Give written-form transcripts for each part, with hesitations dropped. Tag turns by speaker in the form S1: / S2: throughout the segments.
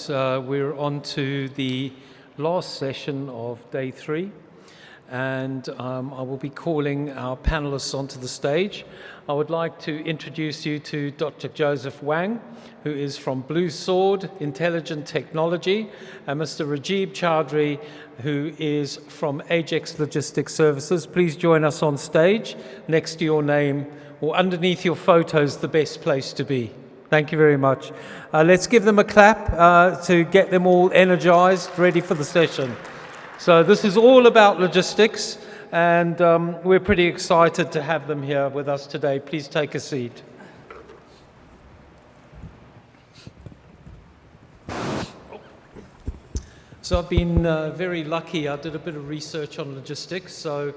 S1: moment, we're on to the last session of day 3, and I will be calling our panelists onto the stage. I would like to introduce you to Dr. Joseph Wang, who is from Blue Sword Intelligent Technology, and Mr. Rajiv Chaudhry, who is from Ajax Logistics Services. Please join us on stage. Next to your name or underneath your photos, the best place to be. Thank you very much. Let's give them a clap to get them all energized, ready for the session. So this is all about logistics, and we're pretty excited to have them here with us today. Please take a seat. So I've been very lucky. I did a bit of research on logistics, so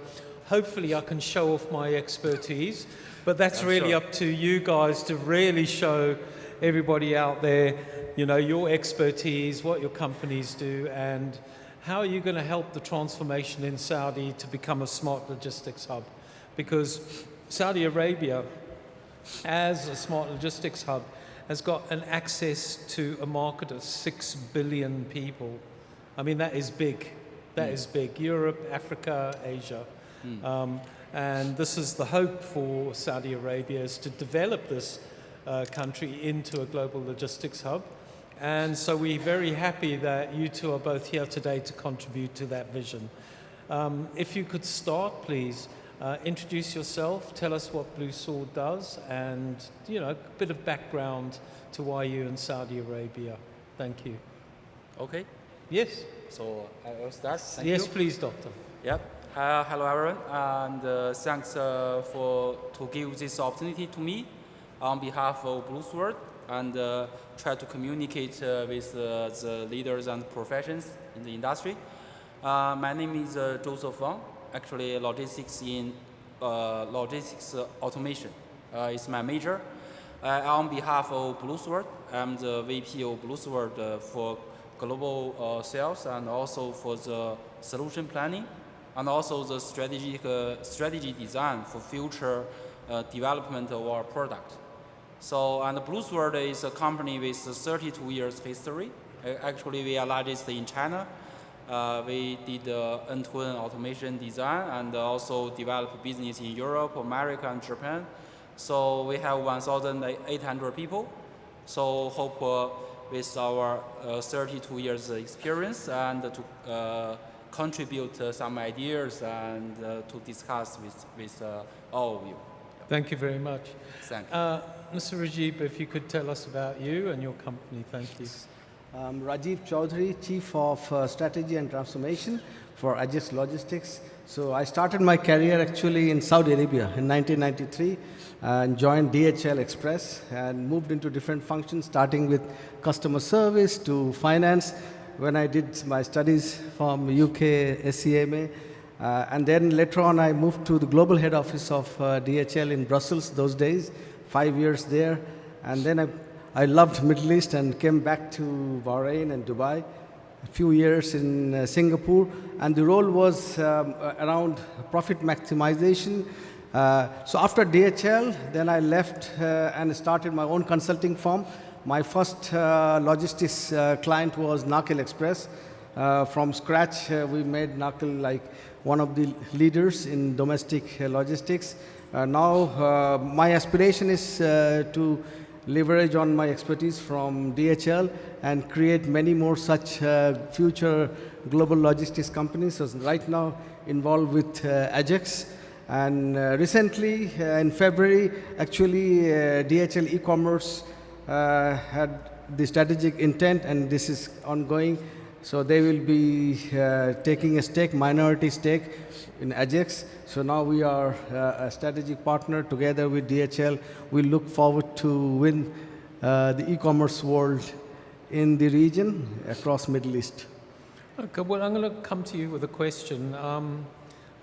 S1: hopefully I can show off my expertise. But that's really up to you guys to really show everybody out there, you know, your expertise, what your companies do, and how are you going to help the transformation in Saudi to become a smart logistics hub? Because Saudi Arabia, as a smart logistics hub, has got an access to a market of 6 billion people. I mean, that is big. That is big. Europe, Africa, Asia. And this is the hope for Saudi Arabia, is to develop this country into a global logistics hub. And so we're very happy that you two are both here today to contribute to that vision. If you could start, please, introduce yourself, tell us what Blue Sword does, and, you know, a bit of background to why you're in Saudi Arabia. Thank you.
S2: Okay.
S1: Yes.
S2: So I will start. Thank
S1: yes,
S2: you.
S1: please, Doctor.
S2: Yep. Hello, everyone, and thanks to give this opportunity to me on behalf of Blue Sword, and try to communicate with the leaders and professions in the industry. My name is Joseph Wang. Actually, logistics automation is my major. On behalf of Blue Sword, I'm the VP of Blue Sword for global sales and also for the solution planning, and also the strategy design for future development of our product. So, and Blue Sword is a company with 32 years history. Actually, we are largest in China. We did end-to-end automation design and also develop business in Europe, America, and Japan. So we have 1,800 people. So hope with our 32 years experience and to contribute some ideas and to discuss with all of you.
S1: Thank you very much.
S2: Thank you.
S1: Mr. Rajiv, if you could tell us about you and your company, thank you.
S3: I'm Rajiv Chaudhry, Chief of Strategy and Transformation for Ajax Logistics. So I started my career actually in Saudi Arabia in 1993 and joined DHL Express and moved into different functions, starting with customer service to finance when I did my studies from UK SCMA. And then later on I moved to the global head office of DHL in Brussels those days, 5 years there. And then I loved Middle East and came back to Bahrain and Dubai, a few years in Singapore. And the role was around profit maximization. So after DHL, then I left and started my own consulting firm. My first logistics client was Nakheel Express. From scratch, we made Nakheel like one of the leaders in domestic logistics. Now, my aspiration is to leverage on my expertise from DHL and create many more such future global logistics companies. So right now, involved with Ajax. And recently, in February, actually, DHL e-commerce had the strategic intent, and this is ongoing. So they will be taking a stake, minority stake in Ajax. So now we are a strategic partner together with DHL. We look forward to win the e-commerce world in the region across Middle East.
S1: Okay, well, I'm going to come to you with a question. I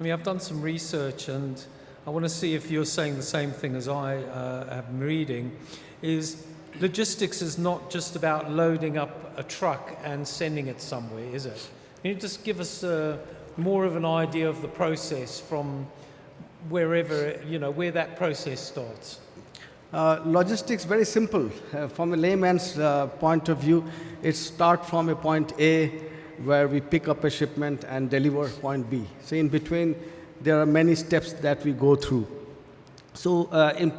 S1: mean, I've done some research, and I want to see if you're saying the same thing as I am reading, is logistics is not just about loading up a truck and sending it somewhere, is it? Can you just give us more of an idea of the process from wherever, you know, where that process starts?
S3: Logistics, very simple. From a layman's point of view, it starts from a point A where we pick up a shipment and deliver point B. So in between, there are many steps that we go through. So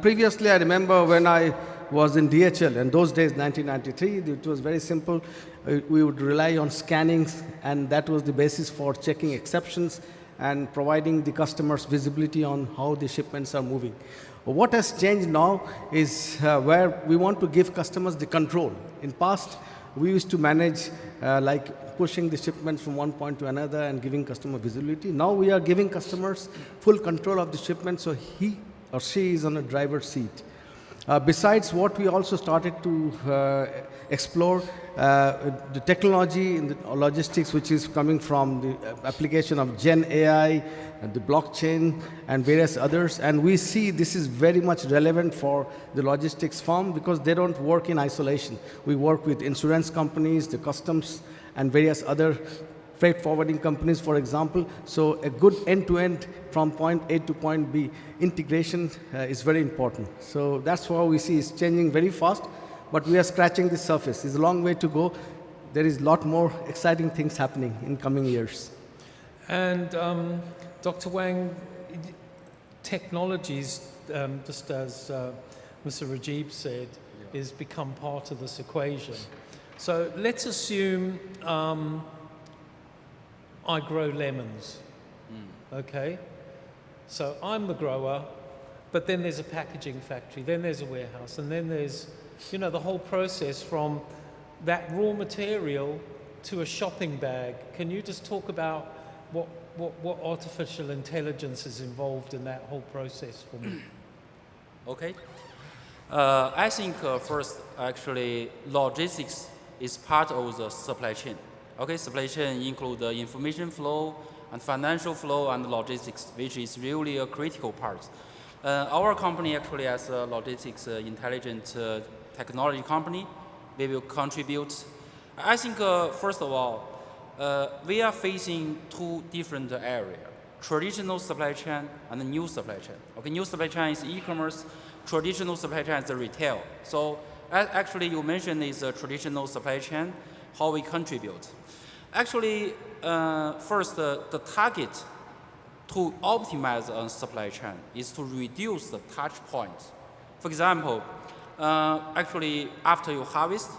S3: previously, I remember when I was in DHL, and those days, 1993, it was very simple. We would rely on scanning, and that was the basis for checking exceptions and providing the customers visibility on how the shipments are moving. What has changed now is where we want to give customers the control. In past, we used to manage like pushing the shipments from one point to another and giving customer visibility. Now we are giving customers full control of the shipment, so he or she is on a driver's seat. Besides what we also started to explore, the technology in the logistics, which is coming from the application of Gen AI, and the blockchain, and various others. And we see this is very much relevant for the logistics firm because they don't work in isolation. We work with insurance companies, the customs, and various other freight forwarding companies, for example. So a good end-to-end from point A to point B integration is very important. So that's what we see is changing very fast, but we are scratching the surface. It's a long way to go. There is a lot more exciting things happening in coming years.
S1: And Dr. Wang, technologies, just as Mr. Rajib said, is become part of this equation. So let's assume I grow lemons, okay? So I'm the grower, but then there's a packaging factory, then there's a warehouse, and then there's, you know, the whole process from that raw material to a shopping bag. Can you just talk about what artificial intelligence is involved in that whole process for me?
S2: Okay. I think first, actually, logistics is part of the supply chain. Okay, supply chain include the information flow and financial flow and logistics, which is really a critical part. Our company actually as a logistics intelligent technology company, we will contribute. I think first of all, we are facing two different areas, traditional supply chain and the new supply chain. Okay, new supply chain is e-commerce, traditional supply chain is the retail. So actually you mentioned is a traditional supply chain, how we contribute. Actually, first, the target to optimize a supply chain is to reduce the touch points. For example, actually, after you harvest,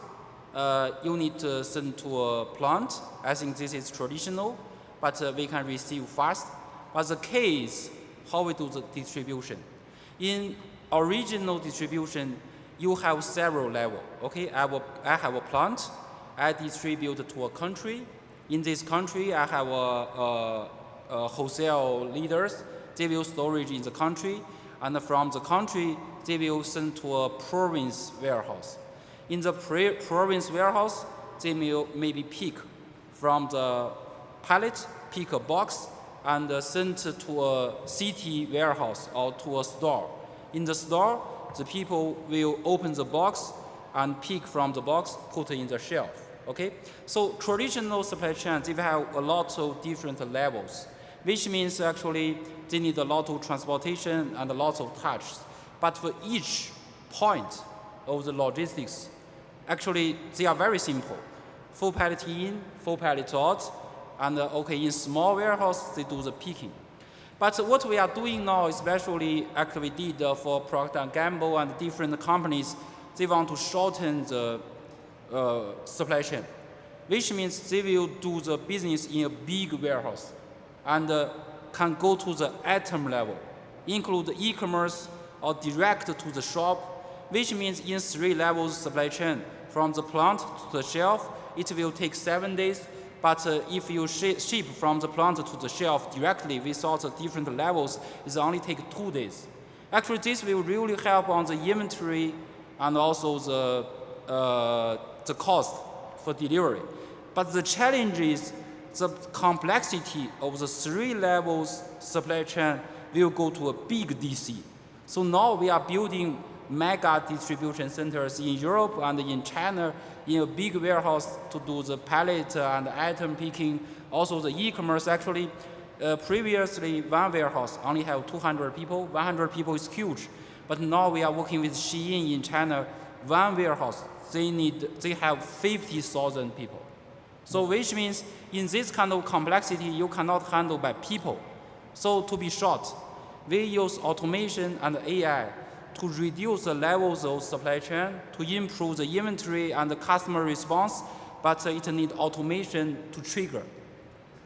S2: you need to send to a plant. I think this is traditional, but we can receive fast. But the case, how we do the distribution. In original distribution, you have several levels. Okay, I have a plant. I distribute to a country. In this country, I have a wholesale leaders. They will storage in the country, and from the country, they will send to a province warehouse. In the province warehouse, they will maybe pick from the pallet, pick a box, and send to a city warehouse or to a store. In the store, the people will open the box and pick from the box, put it in the shelf. Okay, so traditional supply chains, they have a lot of different levels, which means actually they need a lot of transportation and a lot of touches. But for each point of the logistics, actually they are very simple. Full pallet in, full pallet out, and okay, in small warehouse, they do the picking. But what we are doing now, especially actually did for Procter & Gamble and different companies, they want to shorten the supply chain, which means they will do the business in a big warehouse and can go to the atom level, include e-commerce or direct to the shop, which means in 3 levels supply chain, from the plant to the shelf, it will take 7 days. But if you ship from the plant to the shelf directly without the different levels, it only take 2 days. Actually, this will really help on the inventory and also the cost for delivery. But the challenge is the complexity of the 3 levels supply chain will go to a big DC. So now we are building mega distribution centers in Europe and in China in a big warehouse to do the pallet and item picking, also the e-commerce. Actually, previously one warehouse only have 200 people. 100 people is huge. But now we are working with Shein in China. One warehouse, they have 50,000 people. So which means in this kind of complexity, you cannot handle by people. So to be short, we use automation and AI to reduce the levels of supply chain, to improve the inventory and the customer response, but it needs automation to trigger.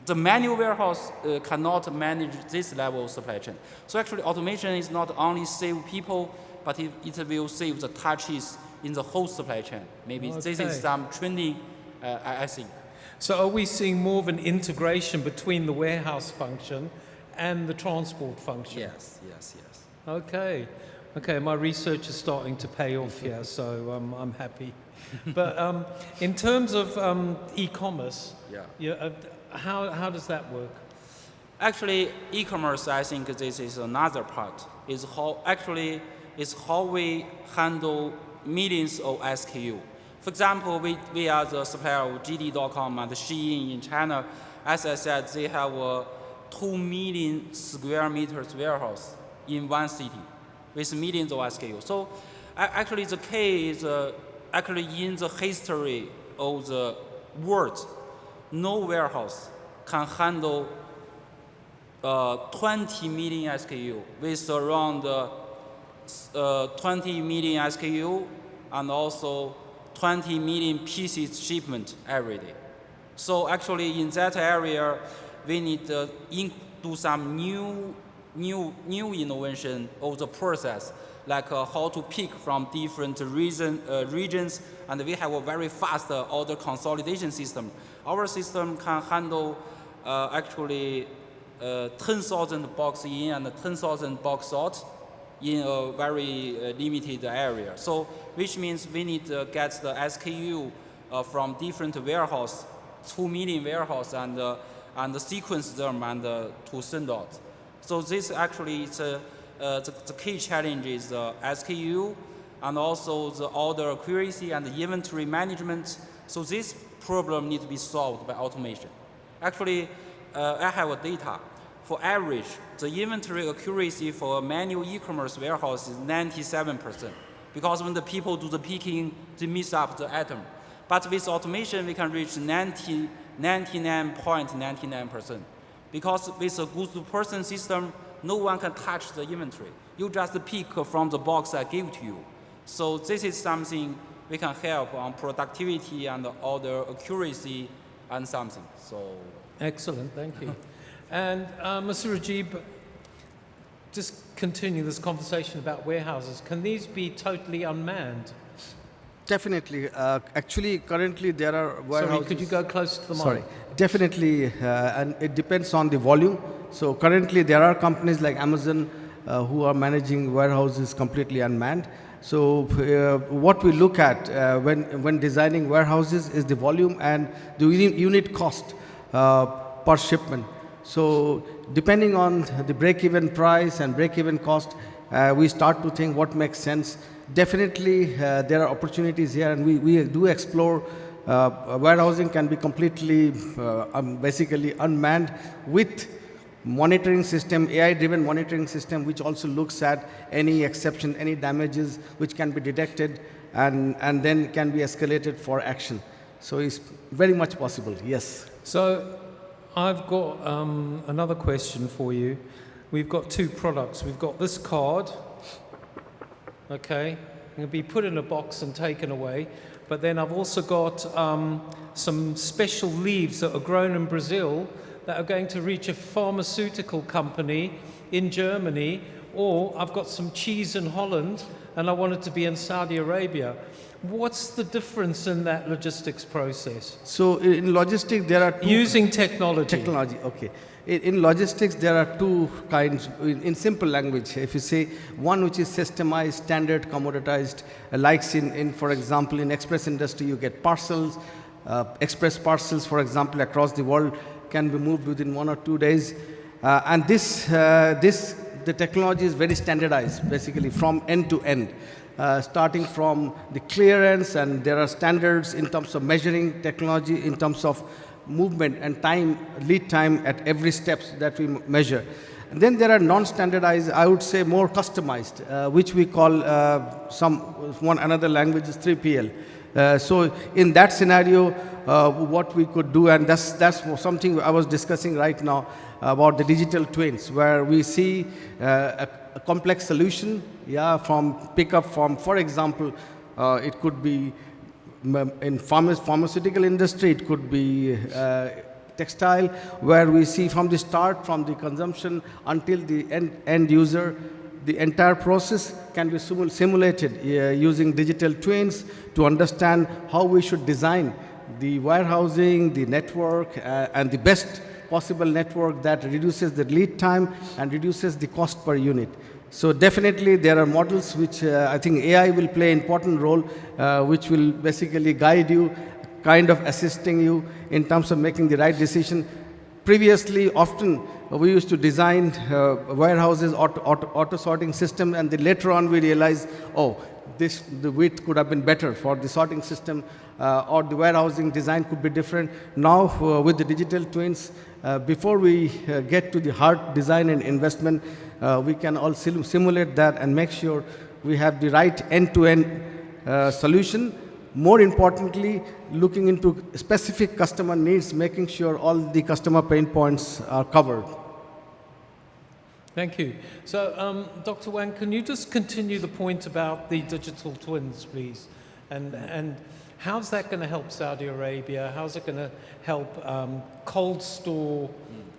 S2: The manual warehouse cannot manage this level of supply chain. So actually automation is not only save people, but it will save the touches in the whole supply chain. Maybe this is some trending, I think.
S1: So are we seeing more of an integration between the warehouse function and the transport function?
S2: Yes, yes, yes.
S1: Okay. Okay, my research is starting to pay off here, so I'm happy. But in terms of e-commerce, how does that work?
S2: Actually, e-commerce, I think this is another part. Is how we handle millions of SKU. For example, we are the supplier of JD.com and Shein in China. As I said, they have a 2 million square meters warehouse in one city with millions of SKU. So actually the case is actually in the history of the world, no warehouse can handle 20 million SKU with around 20 million SKU and also 20 million pieces shipment every day. So actually in that area, we need to do some new innovation of the process, like how to pick from different regions, and we have a very fast order consolidation system. Our system can handle actually 10,000 box in and 10,000 box out in a very limited area. So which means we need to get the SKU from different warehouse, 2 million warehouse, and sequence them and to send out. So this actually is the key challenge is SKU and also the order accuracy and the inventory management. So this problem needs to be solved by automation. Actually, I have a data. For average, the inventory accuracy for a manual e-commerce warehouse is 97%. Because when the people do the picking, they miss up the item. But with automation, we can reach 99.99%. Because with a goods-to-person system, no one can touch the inventory. You just pick from the box I give to you. So this is something we can help on productivity and order accuracy and something. So
S1: excellent, thank you. And Mr. Rajib, just continue this conversation about warehouses. Can these be totally unmanned?
S3: Definitely. Actually, currently there are warehouses.
S1: Sorry, could you go closer to the mic?
S3: Sorry. Definitely, and it depends on the volume. So currently there are companies like Amazon who are managing warehouses completely unmanned. So what we look at when designing warehouses is the volume and the unit cost per shipment. So depending on the break-even price and break-even cost, we start to think what makes sense. Definitely, there are opportunities here, and we do explore. Warehousing can be completely, basically unmanned with monitoring system, AI-driven monitoring system, which also looks at any exception, any damages which can be detected, and then can be escalated for action. So it's very much possible, yes.
S1: So I've got another question for you. We've got two products. We've got this card, okay, it can be put in a box and taken away. But then I've also got some special leaves that are grown in Brazil that are going to reach a pharmaceutical company in Germany, or I've got some cheese in Holland and I want it to be in Saudi Arabia. What's the difference in that logistics process?
S3: So in logistics, there are two...
S1: Using technology.
S3: Technology, okay. In logistics, there are two kinds, in simple language. If you say one which is systemized, standard, commoditized, likes for example, in express industry, you get parcels. Express parcels, for example, across the world can be moved within 1 or 2 days. And the technology is very standardized, basically, from end to end. Starting from the clearance, and there are standards in terms of measuring technology, in terms of movement and time, lead time at every step that we measure. And then there are non-standardized, I would say more customized, which we call another language is 3PL. So in that scenario, what we could do, and that's something I was discussing right now about the digital twins, where we see a complex solution, from pickup from, for example, it could be in pharmaceutical industry, it could be textile, where we see from the start, from the consumption until the end user, the entire process can be simulated using digital twins to understand how we should design the warehousing, the network, and the best possible network that reduces the lead time and reduces the cost per unit. So definitely there are models which I think AI will play an important role, which will basically guide you, kind of assisting you in terms of making the right decision. Previously, often we used to design warehouses, auto sorting system, and then later on we realized, the width could have been better for the sorting system, or the warehousing design could be different. Now, with the digital twins, before we get to the hard design and investment, we can all simulate that and make sure we have the right end-to-end solution. More importantly, looking into specific customer needs, making sure all the customer pain points are covered.
S1: Thank you. So, Dr. Wang, can you just continue the point about the digital twins, please? And how's that going to help Saudi Arabia? How's it going to help cold store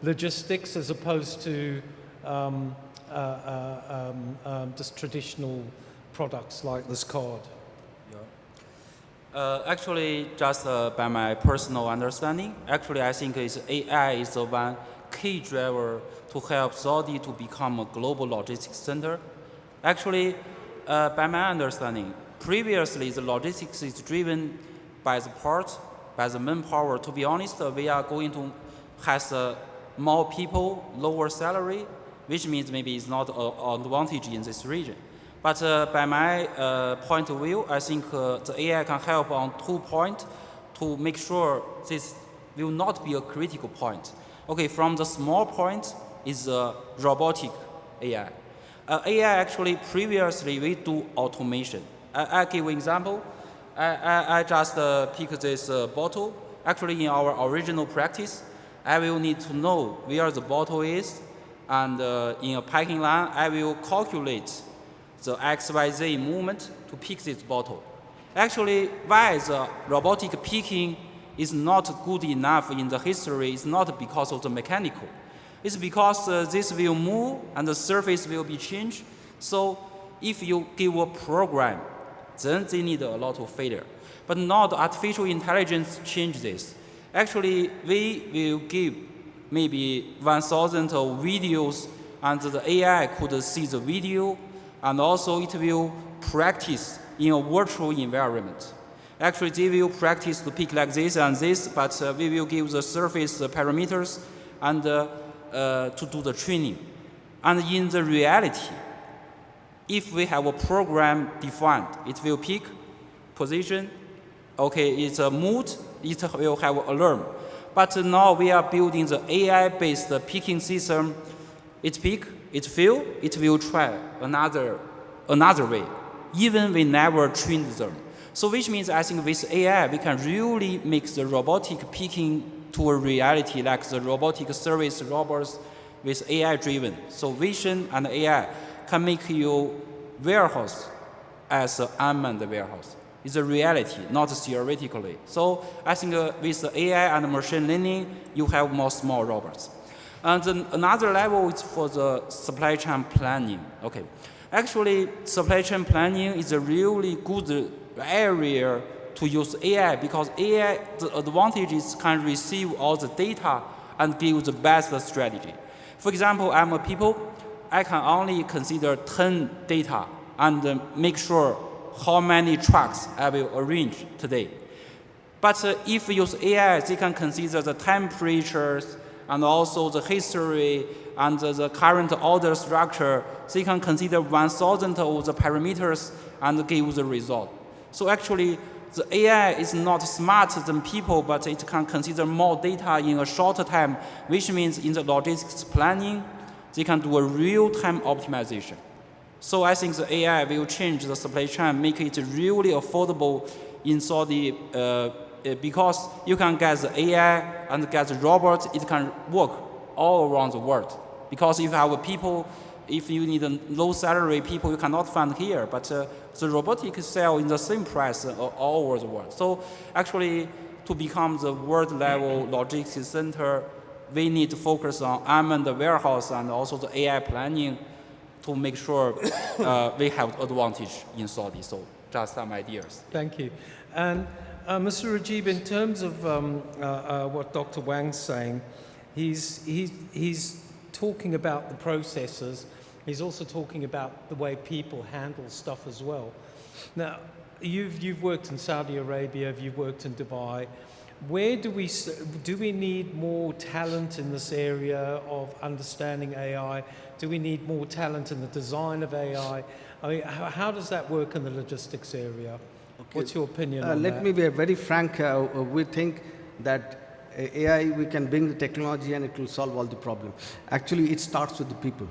S1: logistics as opposed to just traditional products like this card?
S2: Actually, just by my personal understanding, actually I think AI is the one key driver to help Saudi to become a global logistics center. Actually, by my understanding, previously the logistics is driven by the parts, by the manpower. To be honest, we are going to have more people, lower salary, which means maybe it's not an advantage in this region. But by my point of view, I think the AI can help on 2 points to make sure this will not be a critical point. Okay, from the small point is robotic AI. AI actually previously we do automation. I give an example. I just pick this bottle. Actually, in our original practice, I will need to know where the bottle is, and in a packing line, I will calculate the XYZ movement to pick this bottle. Actually, why the robotic picking is not good enough in the history is not because of the mechanical. It's because this will move and the surface will be changed. So if you give a program, then they need a lot of failure. But now the artificial intelligence change this. Actually, we will give maybe 1,000 videos, and the AI could see the video, and also it will practice in a virtual environment. Actually, they will practice to pick like this and this, but we will give the surface parameters and to do the training. And in the reality, if we have a program defined, it will pick position, okay, it's a mood, it will have an alarm. But now we are building the AI-based picking system. It pick, it fail, it will try another way. Even we never trained them. So which means I think with AI, we can really make the robotic picking to a reality, like the robotic service robots with AI driven. So vision and AI can make your warehouse as an unmanned warehouse. It's a reality, not theoretically. So I think with the AI and machine learning, you have more small robots. And then another level is for the supply chain planning. Okay, actually, supply chain planning is a really good area to use AI, because AI, the advantages can receive all the data and give the best strategy. For example, I'm a people, I can only consider 10 data and make sure how many trucks I will arrange today. But if we use AI, they can consider the temperatures and also the history and the current order structure. They can consider 1,000 of the parameters and give the result. So actually, the AI is not smarter than people, but it can consider more data in a shorter time, which means in the logistics planning, they can do a real-time optimization. So I think the AI will change the supply chain, make it really affordable in Saudi, because you can get the AI and get the robot, it can work all around the world. Because if you have people, if you need a low salary people, you cannot find here, but the robotic sell in the same price all over the world. So actually, to become the world level logistics center, we need to focus on unmanned warehouse and also the AI planning to make sure we have advantage in Saudi. So just some ideas.
S1: Thank you. And Mr. Rajib, in terms of what Dr. Wang's saying, he's talking about the processes. He's also talking about the way people handle stuff as well. Now, you've worked in Saudi Arabia, you've worked in Dubai. Where do we need more talent in this area of understanding AI? Do we need more talent in the design of AI? I mean, how does that work in the logistics area? Okay. What's your opinion on that?
S3: Let me be very frank. We think that AI, we can bring the technology and it will solve all the problems. Actually, it starts with the people.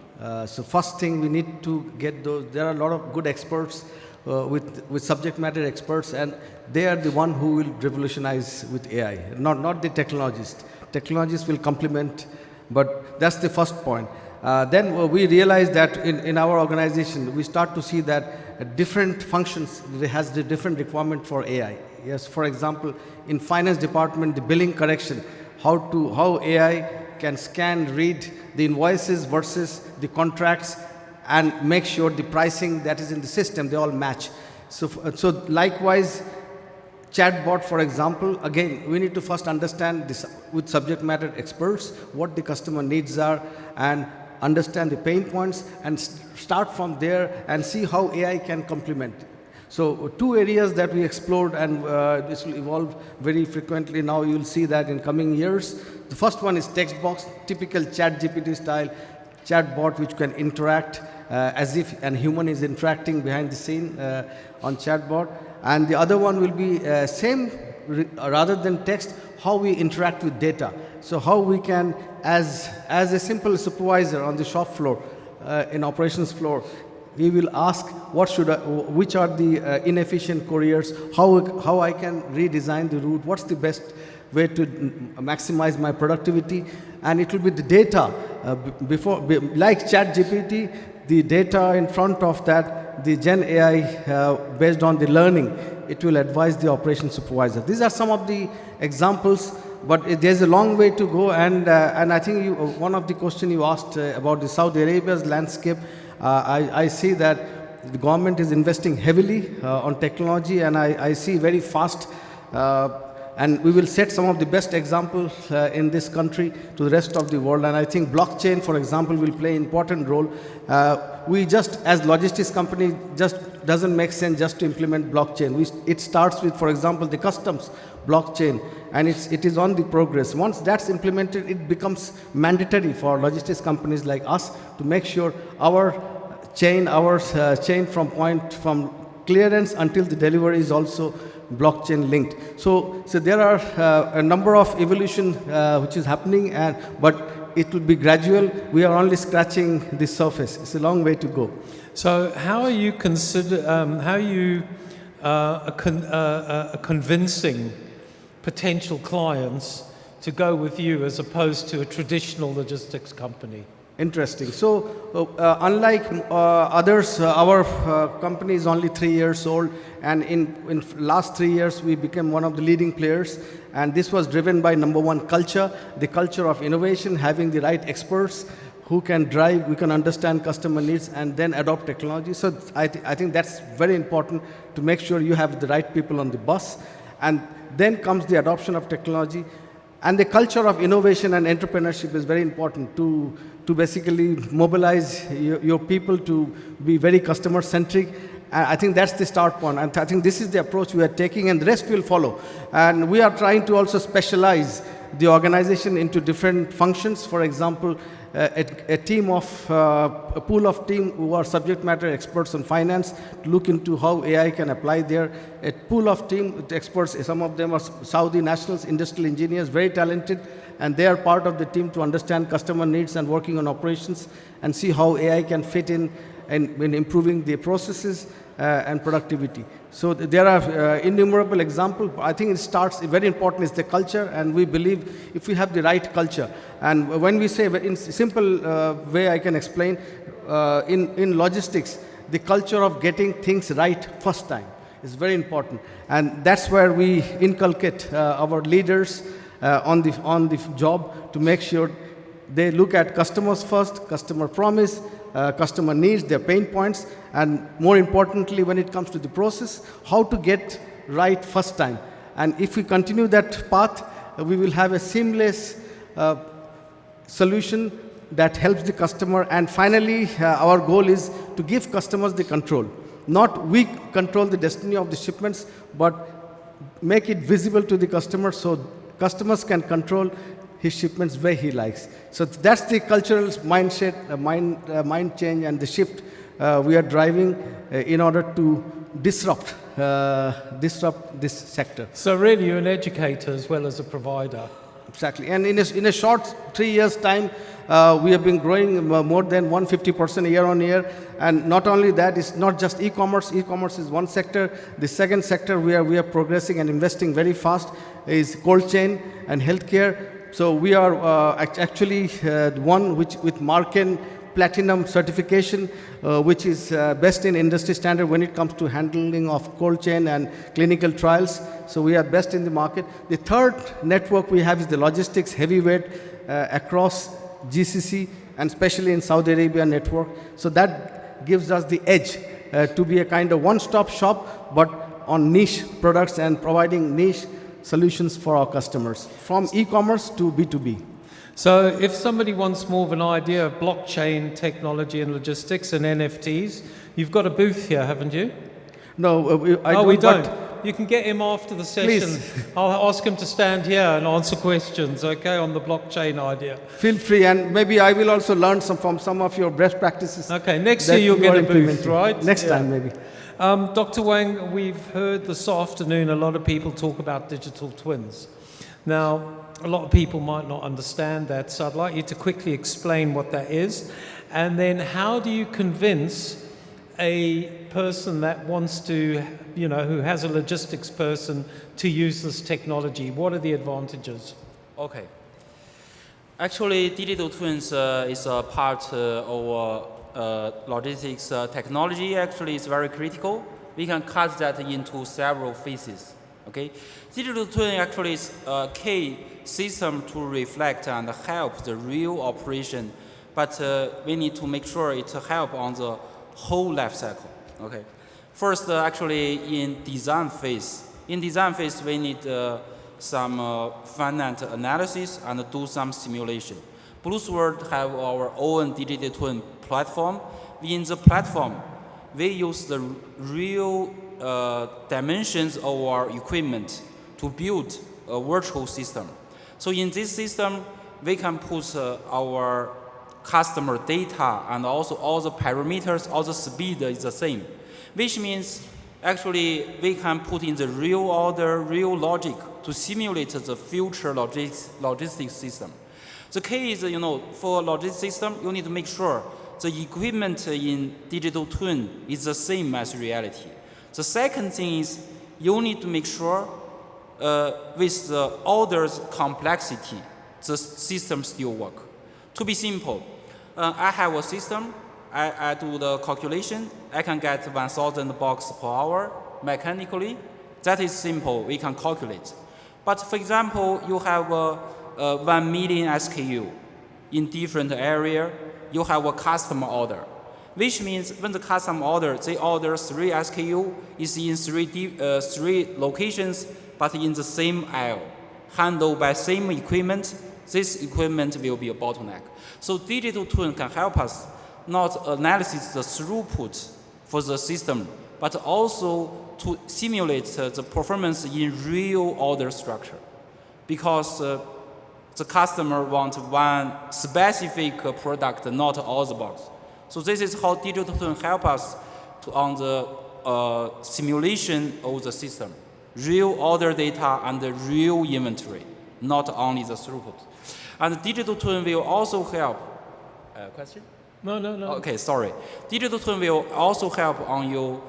S3: So first thing, we need to get those. There are a lot of good experts with subject matter experts, and they are the one who will revolutionize with AI, not the technologists. Technologists will complement, but that's the first point. Then we realize that in our organization, we start to see that different functions has the different requirement for AI. Yes, for example, in finance department, the billing correction, how AI can scan, read the invoices versus the contracts and make sure the pricing that is in the system, they all match. So likewise, chatbot, for example, again, we need to first understand this with subject matter experts, what the customer needs are, and understand the pain points, and start from there and see how AI can complement. So two areas that we explored, and this will evolve very frequently. Now you'll see that in coming years. The first one is text box, typical ChatGPT style chatbot, which can interact as if a human is interacting behind the scene on chatbot. And the other one will be same, rather than text, how we interact with data. So how we can, as a simple supervisor on the shop floor, in operations floor, we will ask which are the inefficient couriers, how I can redesign the route, what's the best way to maximize my productivity. And it will be the data like ChatGPT, the data in front of that, the Gen AI based on the learning, it will advise the operation supervisor. These are some of the examples, but there's a long way to go. And I think one of the questions you asked about the Saudi Arabia's landscape, I see that the government is investing heavily on technology, and I see very fast, and we will set some of the best examples in this country to the rest of the world. And I think blockchain, for example, will play an important role. We just, as logistics company, just doesn't make sense just to implement blockchain. It starts with, for example, the customs blockchain, and it is on the progress. Once that's implemented, it becomes mandatory for logistics companies like us to make sure our chain from clearance until the delivery is also blockchain linked. So there are a number of evolution which is happening, but it will be gradual. We are only scratching the surface. It's a long way to go.
S1: So how are you convincing potential clients to go with you as opposed to a traditional logistics company?
S3: Interesting. So unlike others, our company is only 3 years old, and in last 3 years we became one of the leading players, and this was driven by number one, culture, the culture of innovation, having the right experts who can drive, we can understand customer needs and then adopt technology. So I think that's very important to make sure you have the right people on the bus, and then comes the adoption of technology. And the culture of innovation and entrepreneurship is very important to basically mobilize your people to be very customer-centric. And I think that's the start point. And I think this is the approach we are taking, and the rest will follow. And we are trying to also specialize the organization into different functions. For example, a pool of team who are subject matter experts on finance to look into how AI can apply there. A pool of team with experts, some of them are Saudi nationals, industrial engineers, very talented, and they are part of the team to understand customer needs and working on operations and see how AI can fit in improving the processes and productivity. So there are innumerable examples. I think it starts, very important is the culture, and we believe if we have the right culture, and when we say, in simple way I can explain, in logistics, the culture of getting things right first time is very important. And that's where we inculcate our leaders on the job to make sure they look at customers first, customer promise, customer needs, their pain points, and more importantly, when it comes to the process, how to get right first time. And if we continue that path, we will have a seamless solution that helps the customer. And finally, our goal is to give customers the control. Not we control the destiny of the shipments, but make it visible to the customer so customers can control his shipments where he likes. So that's the cultural mindset, mind change, and the shift we are driving in order to disrupt this sector.
S1: So really, you're an educator as well as a provider.
S3: Exactly, and in a short 3 years' time, we have been growing more than 150% year on year. And not only that, it's not just e-commerce. E-commerce is one sector. The second sector we are progressing and investing very fast is cold chain and healthcare. So we are actually one with Marken Platinum certification, which is best in industry standard when it comes to handling of cold chain and clinical trials. So we are best in the market. The third network we have is the logistics heavyweight across GCC and especially in Saudi Arabia network. So that gives us the edge to be a kind of one-stop shop, but on niche products and providing niche solutions for our customers, from e-commerce to B2B.
S1: So if somebody wants more of an idea of blockchain technology and logistics and NFTs, you've got a booth here, haven't you?
S3: No,
S1: we don't. You can get him after the session.
S3: Please.
S1: I'll ask him to stand here and answer questions, okay, on the blockchain idea.
S3: Feel free, and maybe I will also learn from some of your best practices.
S1: Okay, next year you'll get a booth, right?
S3: Next time, maybe.
S1: Dr. Wang, we've heard this afternoon a lot of people talk about digital twins. Now, a lot of people might not understand that, so I'd like you to quickly explain what that is. And then how do you convince a person that wants to, who has a logistics person to use this technology? What are the advantages?
S2: Okay. Actually, digital twins is a part of logistics technology. Actually, is very critical. We can cut that into several phases. Okay, digital twin actually is a key system to reflect and help the real operation, but we need to make sure it help on the whole life cycle. Okay, first actually in design phase. In design phase, we need some finite analysis and do some simulation. BlueSword have our own digital twin platform. In the platform, we use the real dimensions of our equipment to build a virtual system. So in this system, we can put our customer data and also all the parameters, all the speed is the same, which means actually we can put in the real order, real logic to simulate the future logistics system. The key is, for logistics system, you need to make sure the equipment in digital twin is the same as reality. The second thing is you need to make sure with the order's complexity, the system still work. To be simple, I have a system, I do the calculation, I can get 1,000 boxes per hour mechanically. That is simple, we can calculate. But for example, you have 1 million SKU in different area, you have a customer order, which means when the customer order, they order 3 SKU, is in 3 locations, but in the same aisle, handled by same equipment. This equipment will be a bottleneck. So digital twin can help us not analyze the throughput for the system, but also to simulate the performance in real order structure. Because the customer wants one specific product, not all the box. So this is how digital twin help us on the simulation of the system, real order data and the real inventory. not only the throughput. And the digital twin will also help. Question?
S1: No.
S2: Okay, sorry. Digital twin will also help on your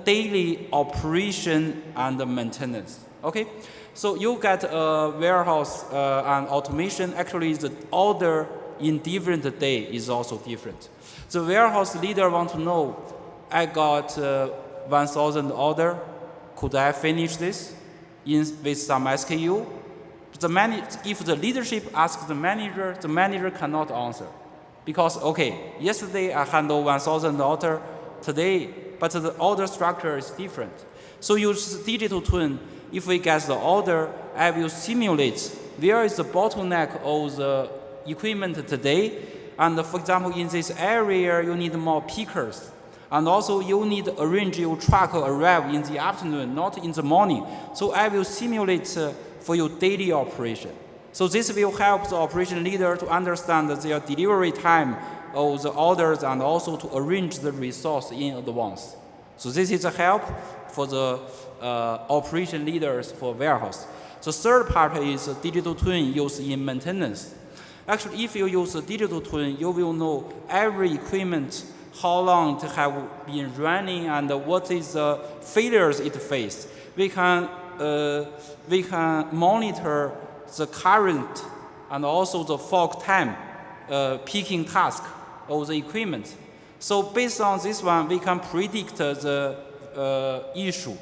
S2: daily operation and maintenance. Okay, so you get a warehouse and automation. Actually, the order in different day is also different. The warehouse leader want to know, I got 1,000 order. Could I finish this with some SKU? If the leadership asks the manager cannot answer. Because, okay, yesterday I handled 1,000 order, today, but the order structure is different. So use digital twin. If we get the order, I will simulate where is the bottleneck of the equipment today. And for example, in this area, you need more pickers. And also you need to arrange your truck arrive in the afternoon, not in the morning. So I will simulate for your daily operation. So this will help the operation leader to understand their delivery time of the orders and also to arrange the resource in advance. So this is a help for the operation leaders for warehouse. The third part is digital twin used in maintenance. Actually, if you use a digital twin, you will know every equipment, how long it have been running and what is the failures it faced. We can monitor the current and also the fork time picking task of the equipment. So based on this one, we can predict the issue.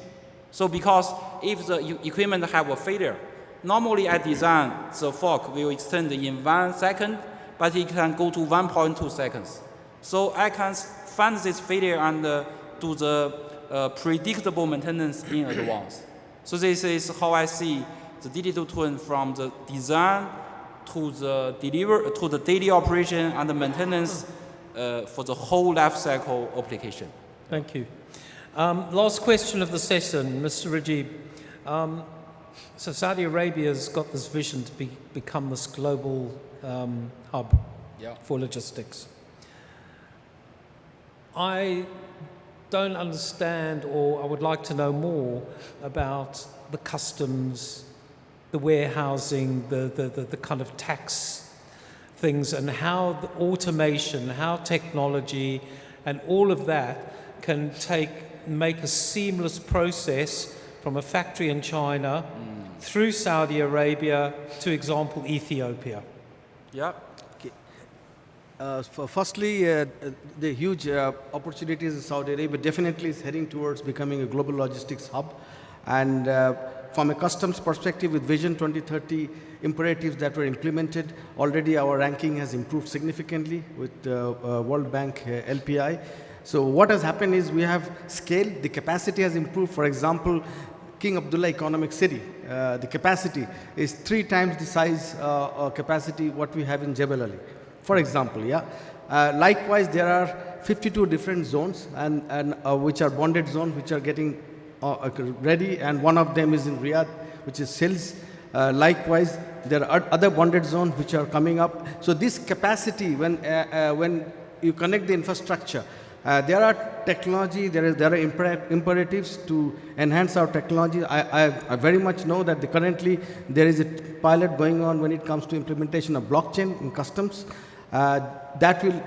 S2: So because if the equipment have a failure, normally I design the fork will extend in 1 second, but it can go to 1.2 seconds. So I can find this failure and do the predictable maintenance in advance. So this is how I see the digital twin from the design to the daily operation and the maintenance for the whole life cycle application.
S1: Thank you. Last question of the session, Mr. Rajib. So Saudi Arabia's got this vision to become this global hub for logistics. I don't understand, or I would like to know more about the customs, the warehousing, the kind of tax things, and how the automation, how technology and all of that can make a seamless process from a factory in China through Saudi Arabia to, example, Ethiopia.
S2: Yeah.
S3: Firstly, the huge opportunities in Saudi Arabia definitely is heading towards becoming a global logistics hub. And from a customs perspective, with Vision 2030 imperatives that were implemented, already our ranking has improved significantly with World Bank LPI. So what has happened is we have scaled, the capacity has improved. For example, King Abdullah Economic City, the capacity is 3 times the size capacity what we have in Jebel Ali, for example. Likewise, there are 52 different zones and which are bonded zones which are getting ready, and one of them is in Riyadh, which is Sills. Likewise, there are other bonded zones which are coming up. So this capacity, when you connect the infrastructure, there are technology, there are imperatives to enhance our technology. I very much know that currently there is a pilot going on when it comes to implementation of blockchain in customs. That will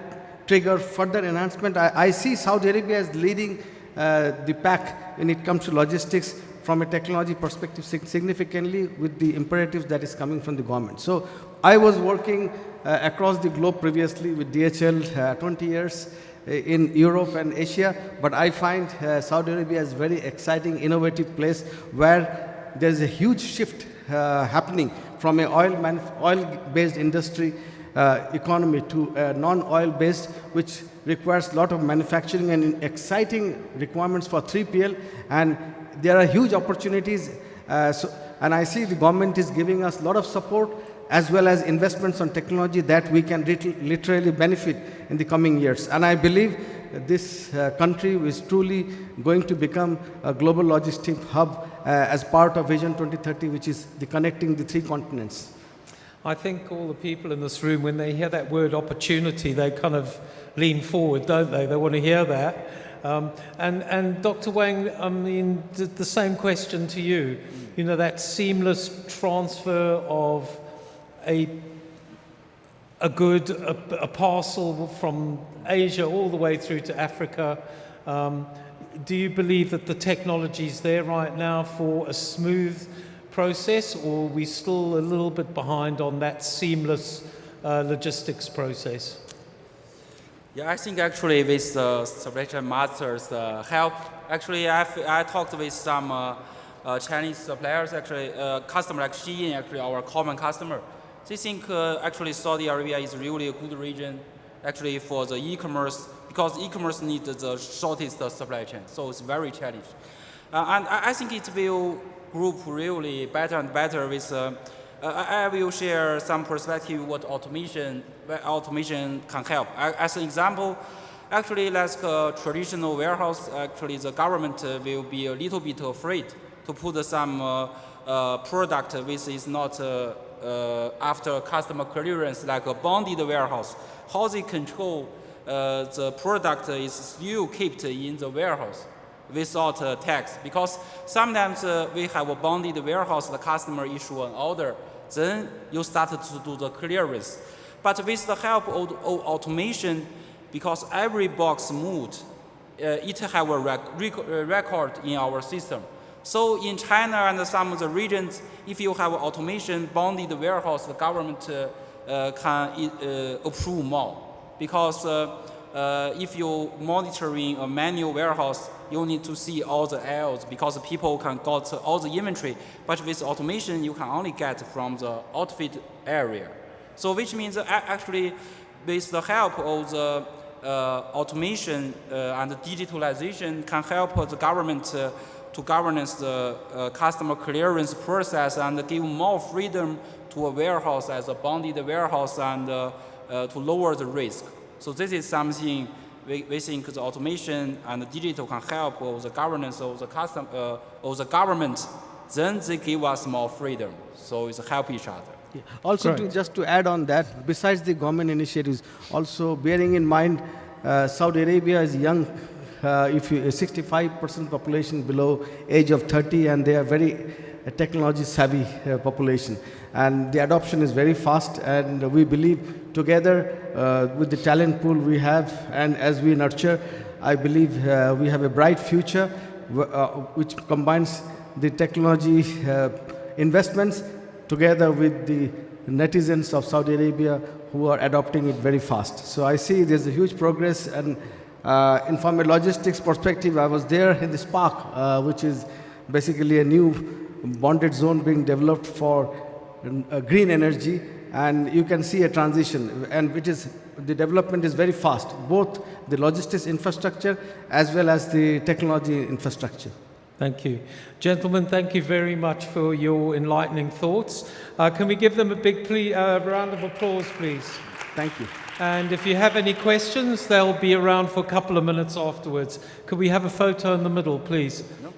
S3: trigger further enhancement. I see Saudi Arabia as leading the pack when it comes to logistics from a technology perspective significantly with the imperatives that is coming from the government. So I was working across the globe previously with DHL 20 years in Europe and Asia, but I find Saudi Arabia is a very exciting, innovative place where there's a huge shift happening from an oil-based industry economy to a non-oil-based, which requires a lot of manufacturing and exciting requirements for 3PL, and there are huge opportunities. And I see the government is giving us a lot of support as well as investments on technology that we can literally benefit in the coming years. And I believe this country is truly going to become a global logistic hub as part of Vision 2030, which is connecting the 3 continents.
S1: I think all the people in this room, when they hear that word opportunity, they kind of lean forward, don't they? They want to hear that. And Dr. Wang, I mean, the same question to you. You know, that seamless transfer of a good, a parcel from Asia all the way through to Africa. Do you believe that the technology is there right now for a smooth process, or are we still a little bit behind on that seamless logistics process?
S2: Yeah, I think actually with the supply chain masters help, actually I talked with some Chinese suppliers, actually customer like Shein, actually our common customer. They think actually Saudi Arabia is really a good region actually for the e-commerce, because e-commerce needs the shortest supply chain, so it's very challenging. And I think it will group really better and better with, I will share some perspective what automation can help. As an example, actually like a traditional warehouse, actually the government will be a little bit afraid to put some product which is not after customer clearance, like a bonded warehouse. How they control the product is still kept in the warehouse without tax, because sometimes we have a bonded warehouse, the customer issue an order, then you start to do the clearance. But with the help of automation, because every box moved, it have a record in our system. So in China and some of the regions, if you have automation bonded warehouse, the government can approve more. Because if you monitoring a manual warehouse, you need to see all the aisles because people can got all the inventory. But with automation, you can only get from the outfit area. So which means actually with the help of the automation and digitalization can help the government to governance the customer clearance process and give more freedom to a warehouse as a bonded warehouse and to lower the risk. So this is something we think the automation and the digital can help with the governance of the government. Then they give us more freedom. So it's help each other.
S3: Yeah. Also, just to add on that, besides the government initiatives, also bearing in mind Saudi Arabia is young. If you 65% population below age of 30, and they are very technology savvy population, and the adoption is very fast, and we believe together with the talent pool we have and as we nurture, I believe we have a bright future which combines the technology investments together with the netizens of Saudi Arabia who are adopting it very fast. So I see there's a huge progress, and from a logistics perspective, I was there in this park, which is basically a new bonded zone being developed for green energy, and you can see a transition, and the development is very fast, both the logistics infrastructure as well as the technology infrastructure.
S1: Thank you. Gentlemen, thank you very much for your enlightening thoughts. Can we give them a big round of applause, please?
S3: Thank you.
S1: And if you have any questions, they'll be around for a couple of minutes afterwards. Could we have a photo in the middle, please?
S2: No.